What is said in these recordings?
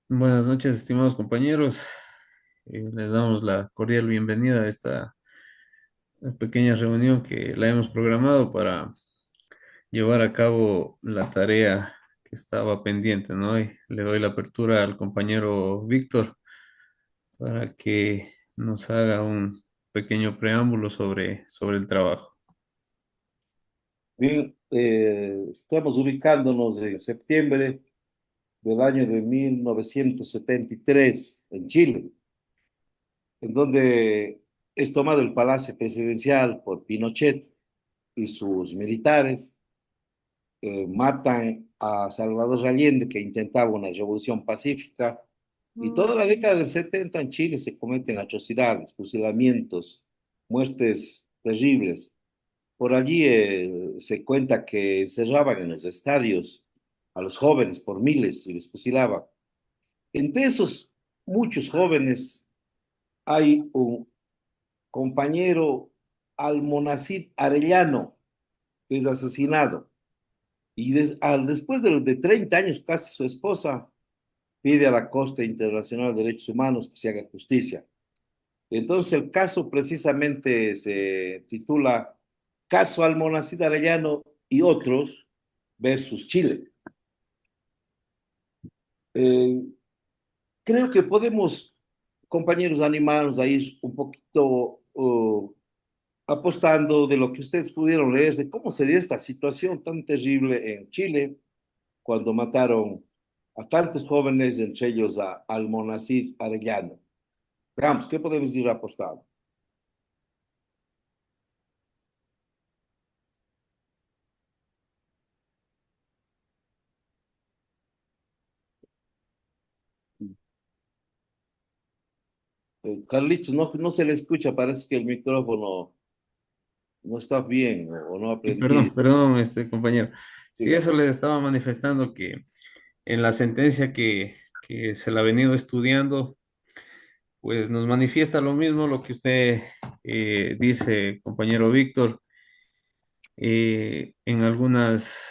Buenas noches, estimados compañeros. Les damos la cordial bienvenida a esta pequeña reunión que la hemos programado para llevar a cabo la tarea que estaba pendiente, ¿no? Y le doy la apertura al compañero Víctor para que nos haga un pequeño preámbulo sobre el trabajo. Bien, estamos ubicándonos en septiembre del año de 1973 en Chile, en donde es tomado el Palacio Presidencial por Pinochet y sus militares. Matan a Salvador Allende, que intentaba una revolución pacífica, y toda la década del 70 en Chile se cometen atrocidades, fusilamientos, muertes terribles. Por allí se cuenta que encerraban en los estadios a los jóvenes por miles y les fusilaban. Entre esos muchos jóvenes hay un compañero Almonacid Arellano que es asesinado y después de 30 años casi su esposa pide a la Corte Internacional de Derechos Humanos que se haga justicia. Entonces el caso precisamente se titula Caso Almonacid Arellano y otros versus Chile. Eh, Creo que podemos, compañeros, animarnos a ir un poquito apostando de lo que ustedes pudieron leer, de cómo se dio esta situación tan terrible en Chile cuando mataron a tantos jóvenes, entre ellos a Almonacid Arellano. Veamos, ¿qué podemos ir apostando? Carlitos, no se le escucha, parece que el micrófono no está bien o no ha Perdón, aprendido. perdón, compañero. Sí, Diga. eso les estaba manifestando que en la sentencia que se la ha venido estudiando, pues nos manifiesta lo mismo lo que usted dice, compañero Víctor, en algunas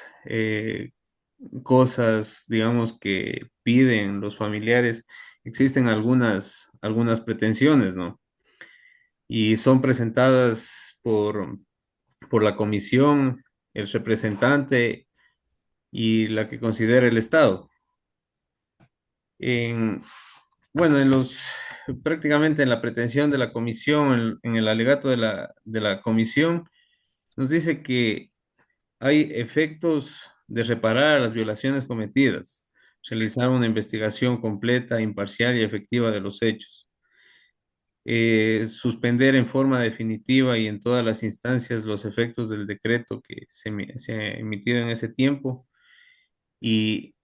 cosas, digamos, que piden los familiares, existen algunas pretensiones, ¿no? Y son presentadas por la comisión, el representante y la que considera el Estado. En, bueno, prácticamente en la pretensión de la comisión, en el alegato de la comisión, nos dice que hay efectos de reparar las violaciones cometidas, realizar una investigación completa, imparcial y efectiva de los hechos, suspender en forma definitiva y en todas las instancias los efectos del decreto que se ha emitido en ese tiempo y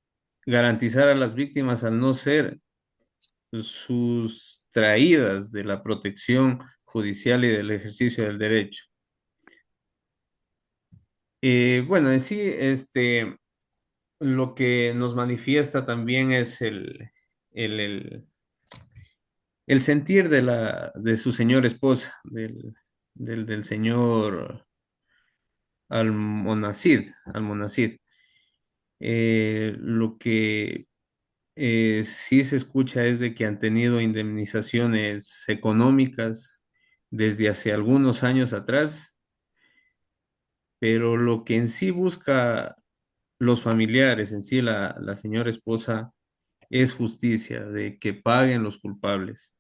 garantizar a las víctimas al no ser sustraídas de la protección judicial y del ejercicio del derecho. Bueno, en sí, lo que nos manifiesta también es el, el- el sentir de su señora esposa, del señor Almonacid. Lo que sí se escucha es de que han tenido indemnizaciones económicas desde hace algunos años atrás, pero lo que en sí busca los familiares, en sí la señora esposa, es justicia, de que paguen los culpables,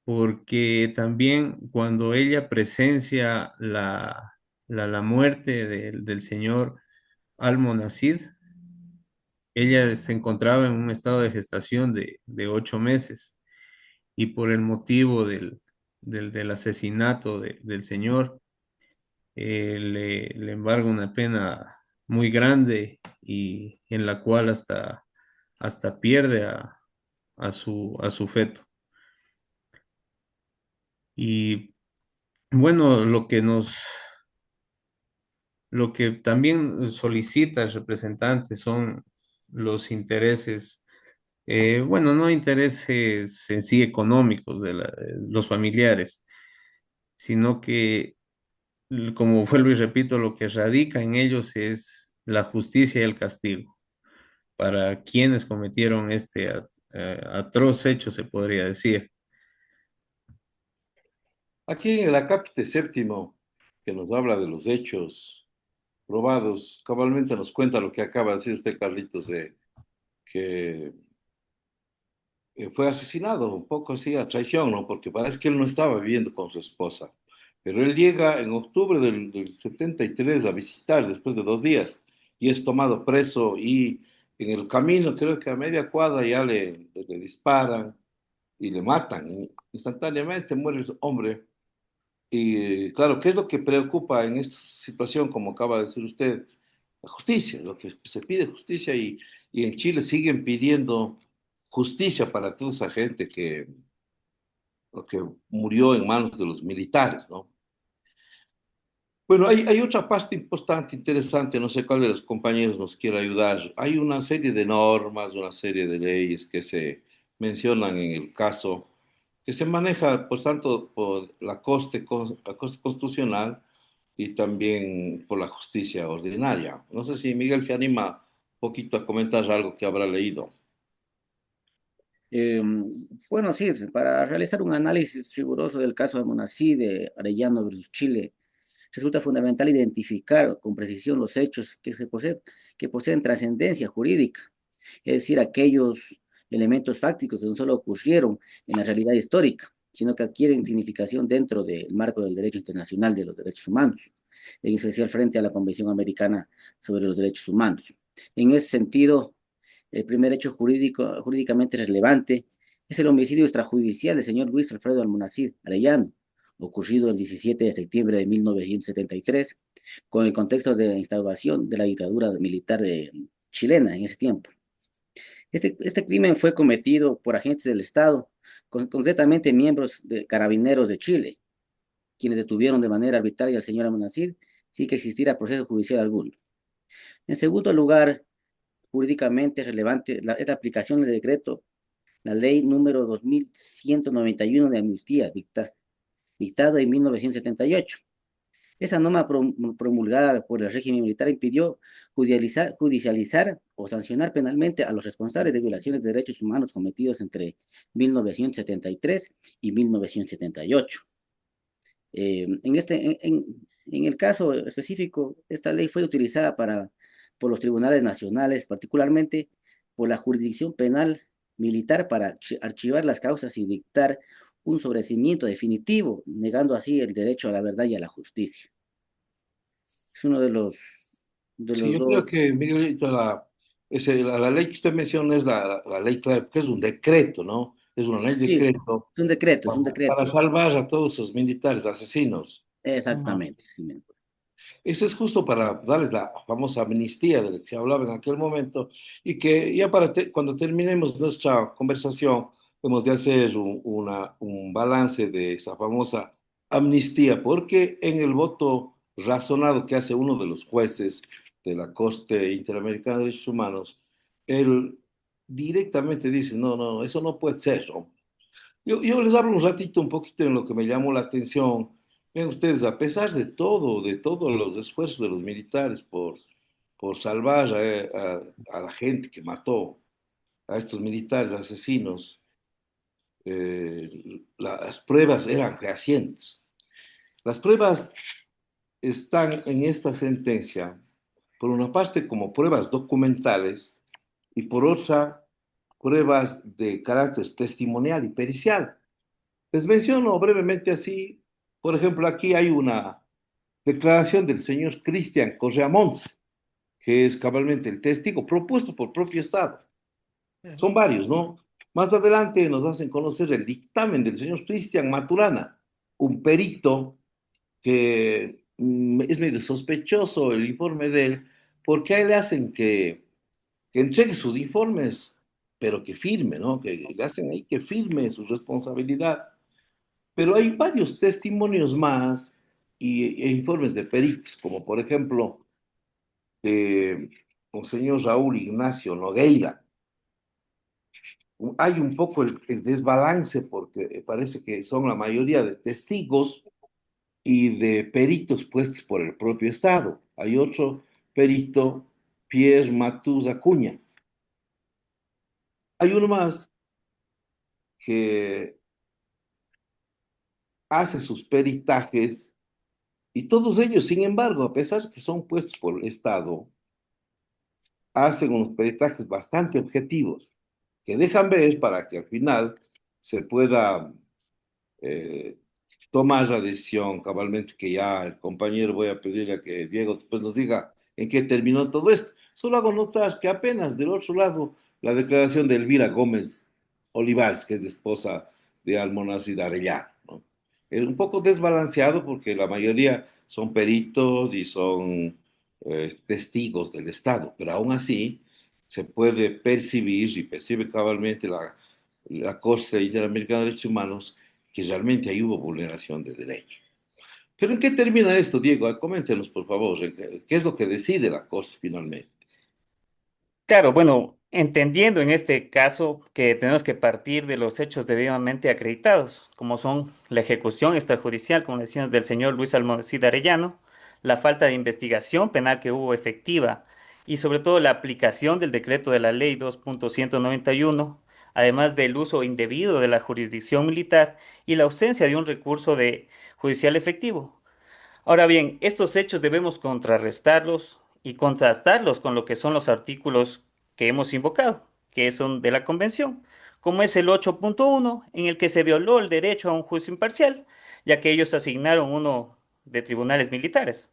porque también cuando ella presencia la muerte del señor Almonacid, ella se encontraba en un estado de gestación de 8 meses y por el motivo del asesinato del señor, le embarga una pena muy grande y en la cual hasta pierde a su feto. Y bueno, lo que también solicita el representante son los intereses, bueno, no intereses en sí económicos de los familiares, sino que, como vuelvo y repito, lo que radica en ellos es la justicia y el castigo para quienes cometieron atroz hecho, se podría decir. Aquí en el acápite séptimo, que nos habla de los hechos probados, cabalmente nos cuenta lo que acaba de decir usted, Carlitos, de que fue asesinado un poco así a traición, ¿no? Porque parece que él no estaba viviendo con su esposa. Pero él llega en octubre del 73 a visitar después de 2 días y es tomado preso y en el camino, creo que a media cuadra ya le disparan y le matan. Instantáneamente muere el hombre. Y claro, ¿qué es lo que preocupa en esta situación, como acaba de decir usted? La justicia, lo que se pide justicia y en Chile siguen pidiendo justicia para toda esa gente que murió en manos de los militares, ¿no? Bueno, hay otra parte importante, interesante, no sé cuál de los compañeros nos quiere ayudar. Hay una serie de normas, una serie de leyes que se mencionan en el caso, que se maneja, por tanto, por la corte constitucional y también por la justicia ordinaria. No sé si Miguel se anima un poquito a comentar algo que habrá leído. Eh, bueno, sí, pues, para realizar un análisis riguroso del caso de Monasí de Arellano versus Chile, resulta fundamental identificar con precisión los hechos que poseen trascendencia jurídica, es decir, aquellos elementos fácticos que no solo ocurrieron en la realidad histórica, sino que adquieren significación dentro del marco del derecho internacional de los derechos humanos, en especial frente a la Convención Americana sobre los Derechos Humanos. En ese sentido, el primer hecho jurídicamente relevante es el homicidio extrajudicial del señor Luis Alfredo Almonacid Arellano, ocurrido el 17 de septiembre de 1973, con el contexto de la instauración de la dictadura militar chilena en ese tiempo. Este crimen fue cometido por agentes del Estado, concretamente miembros de Carabineros de Chile, quienes detuvieron de manera arbitraria al señor Almonacid sin que existiera proceso judicial alguno. En segundo lugar, jurídicamente relevante es la aplicación del decreto, la ley número 2191 de amnistía, dictado en 1978. Esa norma promulgada por el régimen militar impidió judicializar o sancionar penalmente a los responsables de violaciones de derechos humanos cometidos entre 1973 y 1978. En el caso específico, esta ley fue utilizada por los tribunales nacionales, particularmente por la jurisdicción penal militar para archivar las causas y dictar un sobreseimiento definitivo, negando así el derecho a la verdad y a la justicia. Es uno de Sí, los yo creo dos. que, Miguelito, la ley que usted menciona es la ley clave, porque es un decreto, ¿no? Es una ley Sí, decreto es un decreto, es un para decreto. salvar a todos esos militares asesinos. Exactamente, así mismo. Eso es justo para darles la famosa amnistía de la que se hablaba en aquel momento y que ya cuando terminemos nuestra conversación, hemos de hacer un balance de esa famosa amnistía, porque en el voto razonado que hace uno de los jueces de la Corte Interamericana de Derechos Humanos, él directamente dice, no, no, eso no puede ser, ¿no? Yo les hablo un ratito, un poquito en lo que me llamó la atención. Ven ustedes, a pesar de todos los esfuerzos de los militares por salvar a la gente que mató a estos militares asesinos, las pruebas eran fehacientes. Las pruebas están en esta sentencia, por una parte como pruebas documentales y por otra pruebas de carácter testimonial y pericial. Les menciono brevemente así, por ejemplo, aquí hay una declaración del señor Cristian Correa Montt, que es cabalmente el testigo propuesto por propio Estado. Son varios, ¿no? Más adelante nos hacen conocer el dictamen del señor Cristian Maturana, un perito que es medio sospechoso el informe de él, porque a él le hacen que entregue sus informes, pero que firme, ¿no? Que le hacen ahí que firme su responsabilidad. Pero hay varios testimonios más e informes de peritos, como por ejemplo, Monseñor Raúl Ignacio Nogueira. Hay un poco el desbalance porque parece que son la mayoría de testigos y de peritos puestos por el propio Estado. Hay otro perito, Pierre Matus Acuña. Hay uno más que hace sus peritajes y todos ellos, sin embargo, a pesar de que son puestos por el Estado, hacen unos peritajes bastante objetivos que dejan ver para que al final se pueda eh, tomar la decisión cabalmente que ya el compañero voy a pedirle a que Diego después nos diga en qué terminó todo esto. Solo hago notar que apenas del otro lado la declaración de Elvira Gómez Olivares, que es la esposa de Almonacid Arellano, ¿no? Es un poco desbalanceado porque la mayoría son peritos y son testigos del Estado, pero aún así se puede percibir y percibe cabalmente la Corte Interamericana de Derechos Humanos que realmente ahí hubo vulneración de derechos. Pero ¿en qué termina esto, Diego? Coméntenos, por favor, ¿qué es lo que decide la Corte finalmente? Claro, bueno, entendiendo en este caso que tenemos que partir de los hechos debidamente acreditados, como son la ejecución extrajudicial, como decíamos, del señor Luis Almodóvar Arellano, la falta de investigación penal que hubo efectiva y sobre todo la aplicación del decreto de la ley 2.191, además del uso indebido de la jurisdicción militar y la ausencia de un recurso de judicial efectivo. Ahora bien, estos hechos debemos contrarrestarlos y contrastarlos con lo que son los artículos que hemos invocado, que son de la Convención, como es el 8.1, en el que se violó el derecho a un juicio imparcial, ya que ellos asignaron uno de tribunales militares.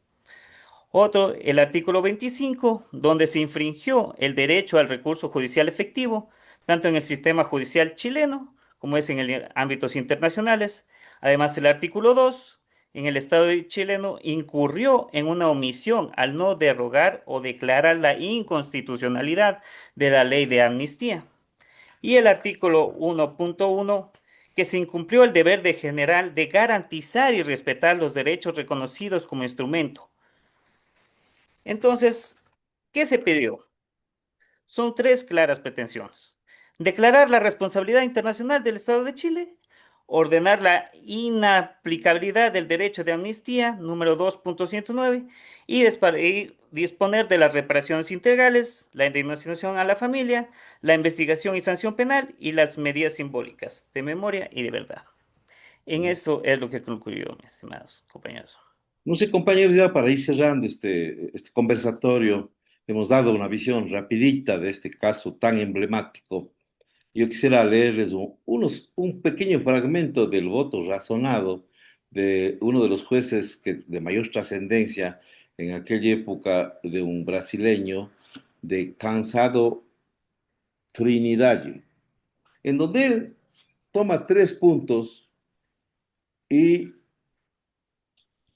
Otro, el artículo 25, donde se infringió el derecho al recurso judicial efectivo, tanto en el sistema judicial chileno como es en el ámbitos internacionales. Además, el artículo 2, en el Estado chileno incurrió en una omisión al no derogar o declarar la inconstitucionalidad de la ley de amnistía. Y el artículo 1.1, que se incumplió el deber de general de garantizar y respetar los derechos reconocidos como instrumento. Entonces, ¿qué se pidió? Son tres claras pretensiones. Declarar la responsabilidad internacional del Estado de Chile, ordenar la inaplicabilidad del derecho de amnistía número 2.109 y disponer de las reparaciones integrales, la indemnización a la familia, la investigación y sanción penal y las medidas simbólicas de memoria y de verdad. En eso es lo que concluyó, mis estimados compañeros. No sé, compañeros, ya para ir cerrando este conversatorio, hemos dado una visión rapidita de este caso tan emblemático. Yo quisiera leerles un pequeño fragmento del voto razonado de uno de los jueces de mayor trascendencia en aquella época, de un brasileño, de Cansado Trinidad, en donde él toma 3 puntos y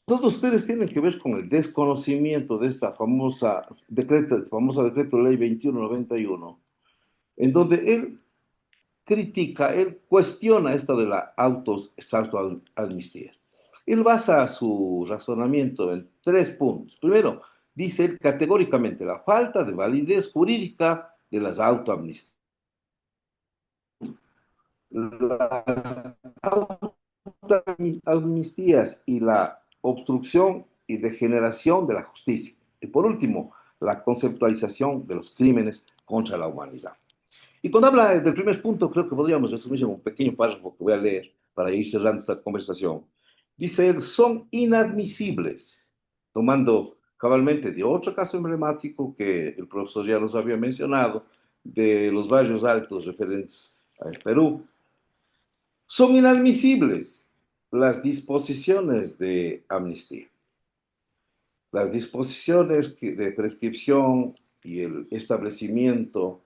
todos ustedes tienen que ver con el desconocimiento de esta famosa decreto ley 2191, en donde él critica, él cuestiona esta de la autoamnistía. Él basa su razonamiento en 3 puntos. Primero, dice él categóricamente la falta de validez jurídica de las autoamnistías. Las autoamnistías y la obstrucción y degeneración de la justicia. Y por último, la conceptualización de los crímenes contra la humanidad. Y cuando habla del primer punto, creo que podríamos resumir en un pequeño párrafo que voy a leer para ir cerrando esta conversación. Dice él, son inadmisibles, tomando cabalmente de otro caso emblemático que el profesor ya nos había mencionado, de los barrios altos referentes al Perú. Son inadmisibles las disposiciones de amnistía. Las disposiciones de prescripción y el establecimiento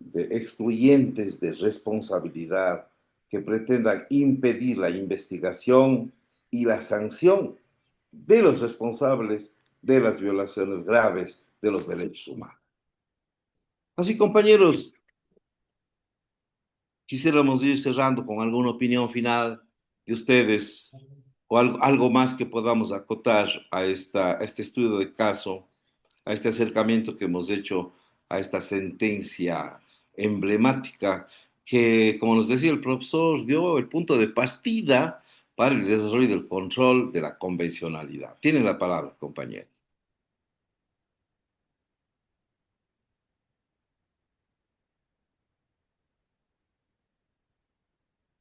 de excluyentes de responsabilidad que pretendan impedir la investigación y la sanción de los responsables de las violaciones graves de los derechos humanos. Así, compañeros, quisiéramos ir cerrando con alguna opinión final de ustedes o algo más que podamos acotar a este estudio de caso, a este acercamiento que hemos hecho a esta sentencia emblemática que, como nos decía el profesor, dio el punto de partida para el desarrollo del control de la convencionalidad. Tienen la palabra, compañero.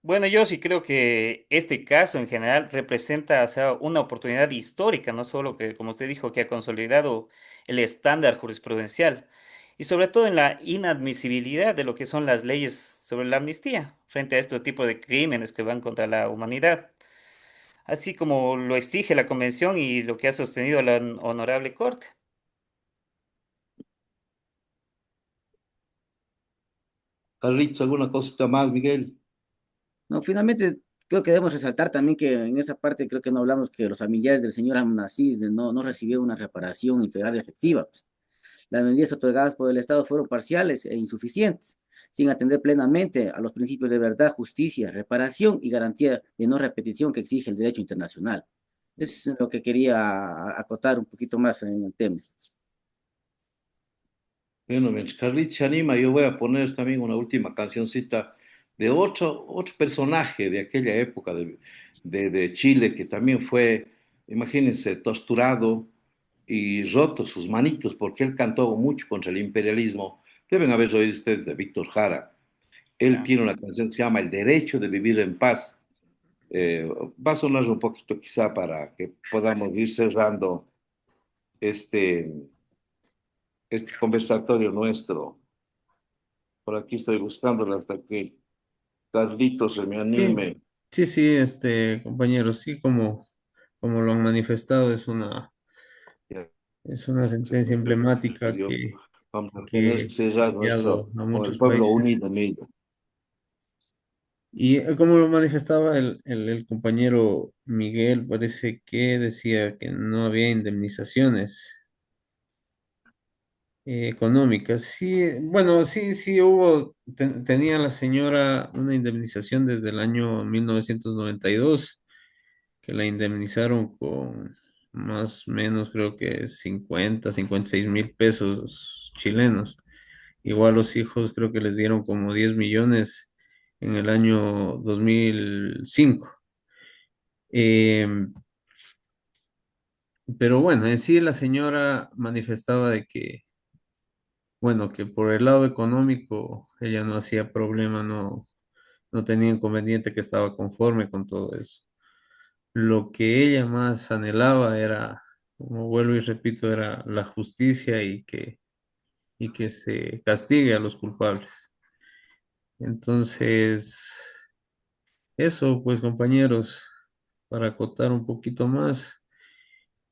Bueno, yo sí creo que este caso en general representa, o sea, una oportunidad histórica, no solo que, como usted dijo, que ha consolidado el estándar jurisprudencial y sobre todo en la inadmisibilidad de lo que son las leyes sobre la amnistía frente a estos tipos de crímenes que van contra la humanidad, así como lo exige la Convención y lo que ha sostenido la Honorable Corte. Carlitos, ¿alguna cosita más, Miguel? No, finalmente creo que debemos resaltar también que en esa parte creo que no hablamos que los familiares del señor Amnasí no recibieron una reparación integral y efectiva, pues. Las medidas otorgadas por el Estado fueron parciales e insuficientes, sin atender plenamente a los principios de verdad, justicia, reparación y garantía de no repetición que exige el derecho internacional. Eso es lo que quería acotar un poquito más en el tema. Bueno, mientras Carlitos se anima, yo voy a poner también una última cancioncita de otro personaje de aquella época de Chile que también fue, imagínense, torturado y roto sus manitos porque él cantó mucho contra el imperialismo. Deben haber oído ustedes de Víctor Jara. Él Ya. tiene una canción que se llama El derecho de vivir en paz. Va a sonar un poquito quizá para que podamos ir cerrando este, este conversatorio nuestro. Por aquí estoy buscándola hasta que Carlitos se me Sí, anime. sí, sí, compañero, sí, como lo han manifestado, Ya es una se sentencia me emblemática perdió. Vamos a tener que que ha cerrar cambiado nuestro, a con el muchos pueblo países. unido, amigo. Y como lo manifestaba el compañero Miguel, parece que decía que no había indemnizaciones económicas. Sí, bueno, sí, sí hubo, tenía la señora una indemnización desde el año 1992 que la indemnizaron con más o menos creo que 56.000 pesos chilenos. Igual los hijos creo que les dieron como 10 millones en el año 2005. Pero bueno, en sí la señora manifestaba de que, bueno, que por el lado económico ella no hacía problema, no tenía inconveniente, que estaba conforme con todo eso. Lo que ella más anhelaba era, como vuelvo y repito, era la justicia y que se castigue a los culpables. Entonces, eso, pues compañeros, para acotar un poquito más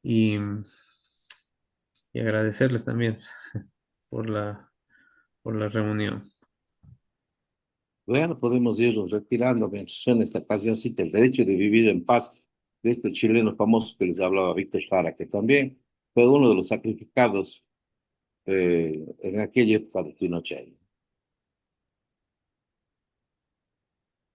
y, y agradecerles también por por la reunión. Bueno, podemos irnos retirando mientras suena esta cancioncita, El derecho de vivir en paz, de este chileno famoso que les hablaba Víctor Jara, que también fue uno de los sacrificados en aquella época de Pinochet.